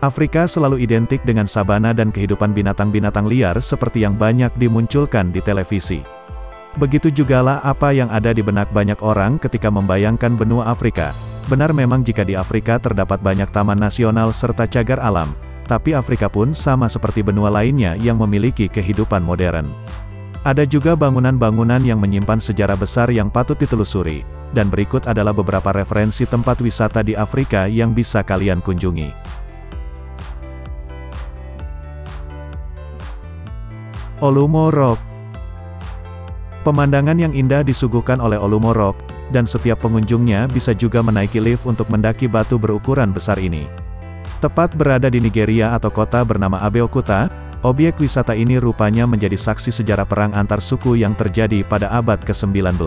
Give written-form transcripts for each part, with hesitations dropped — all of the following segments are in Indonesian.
Afrika selalu identik dengan sabana dan kehidupan binatang-binatang liar seperti yang banyak dimunculkan di televisi. Begitu jugalah apa yang ada di benak banyak orang ketika membayangkan benua Afrika. Benar memang jika di Afrika terdapat banyak taman nasional serta cagar alam, tapi Afrika pun sama seperti benua lainnya yang memiliki kehidupan modern. Ada juga bangunan-bangunan yang menyimpan sejarah besar yang patut ditelusuri, dan berikut adalah beberapa referensi tempat wisata di Afrika yang bisa kalian kunjungi. Olumo Rock. Pemandangan yang indah disuguhkan oleh Olumo Rock, dan setiap pengunjungnya bisa juga menaiki lift untuk mendaki batu berukuran besar ini. Tepat berada di Nigeria atau kota bernama Abeokuta, objek wisata ini rupanya menjadi saksi sejarah perang antar suku yang terjadi pada abad ke-19.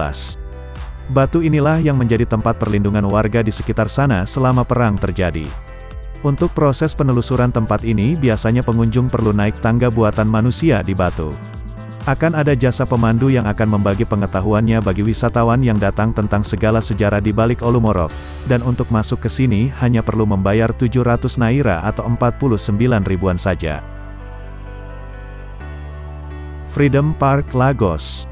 Batu inilah yang menjadi tempat perlindungan warga di sekitar sana selama perang terjadi. Untuk proses penelusuran tempat ini biasanya pengunjung perlu naik tangga buatan manusia di batu. Akan ada jasa pemandu yang akan membagi pengetahuannya bagi wisatawan yang datang tentang segala sejarah di balik Olumo Rock, dan untuk masuk ke sini hanya perlu membayar 700 naira atau 49 ribuan saja. Freedom Park Lagos.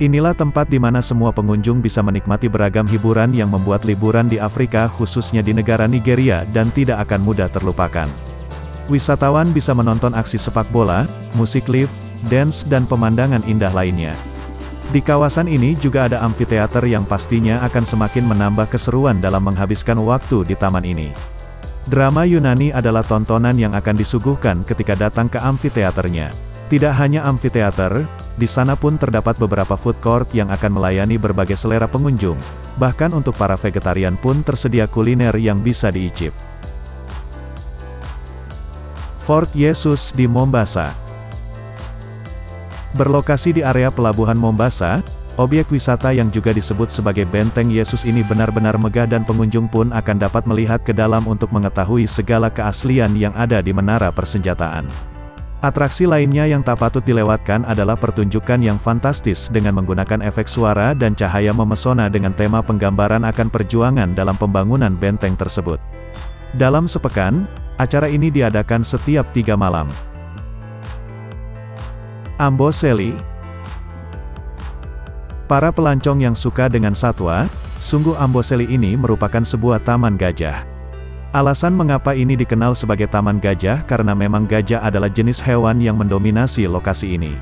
Inilah tempat di mana semua pengunjung bisa menikmati beragam hiburan yang membuat liburan di Afrika khususnya di negara Nigeria dan tidak akan mudah terlupakan. Wisatawan bisa menonton aksi sepak bola, musik live, dance dan pemandangan indah lainnya. Di kawasan ini juga ada amfiteater yang pastinya akan semakin menambah keseruan dalam menghabiskan waktu di taman ini. Drama Yunani adalah tontonan yang akan disuguhkan ketika datang ke amfiteaternya. Tidak hanya amfiteater, di sana pun terdapat beberapa food court yang akan melayani berbagai selera pengunjung. Bahkan untuk para vegetarian pun tersedia kuliner yang bisa diicip. Fort Yesus di Mombasa. Berlokasi di area pelabuhan Mombasa, objek wisata yang juga disebut sebagai Benteng Yesus ini benar-benar megah dan pengunjung pun akan dapat melihat ke dalam untuk mengetahui segala keaslian yang ada di menara persenjataan. Atraksi lainnya yang tak patut dilewatkan adalah pertunjukan yang fantastis dengan menggunakan efek suara dan cahaya memesona dengan tema penggambaran akan perjuangan dalam pembangunan benteng tersebut. Dalam sepekan, acara ini diadakan setiap 3 malam. Amboseli. Para pelancong yang suka dengan satwa, sungguh Amboseli ini merupakan sebuah taman gajah. Alasan mengapa ini dikenal sebagai Taman Gajah karena memang gajah adalah jenis hewan yang mendominasi lokasi ini.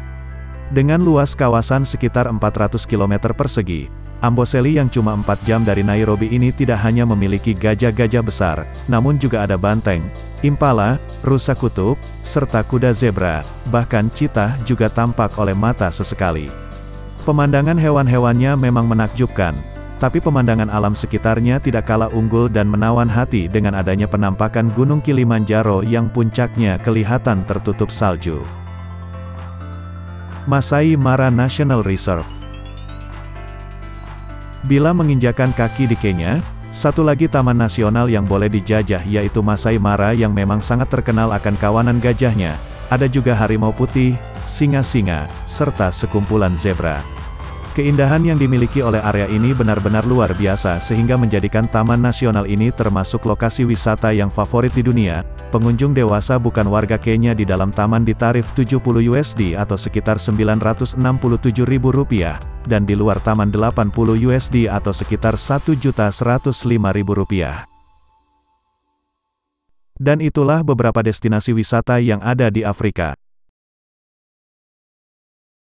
Dengan luas kawasan sekitar 400 km persegi, Amboseli yang cuma 4 jam dari Nairobi ini tidak hanya memiliki gajah-gajah besar, namun juga ada banteng, impala, rusa kutub, serta kuda zebra, bahkan cheetah juga tampak oleh mata sesekali. Pemandangan hewan-hewannya memang menakjubkan. Tapi pemandangan alam sekitarnya tidak kalah unggul dan menawan hati dengan adanya penampakan Gunung Kilimanjaro yang puncaknya kelihatan tertutup salju. Masai Mara National Reserve. Bila menginjakan kaki di Kenya, satu lagi taman nasional yang boleh dijajah yaitu Masai Mara yang memang sangat terkenal akan kawanan gajahnya. Ada juga harimau putih, singa-singa, serta sekumpulan zebra. Keindahan yang dimiliki oleh area ini benar-benar luar biasa sehingga menjadikan taman nasional ini termasuk lokasi wisata yang favorit di dunia. Pengunjung dewasa bukan warga Kenya di dalam taman ditarif $70 atau sekitar Rp967.000, dan di luar taman $80 atau sekitar Rp1.105.000. Dan itulah beberapa destinasi wisata yang ada di Afrika.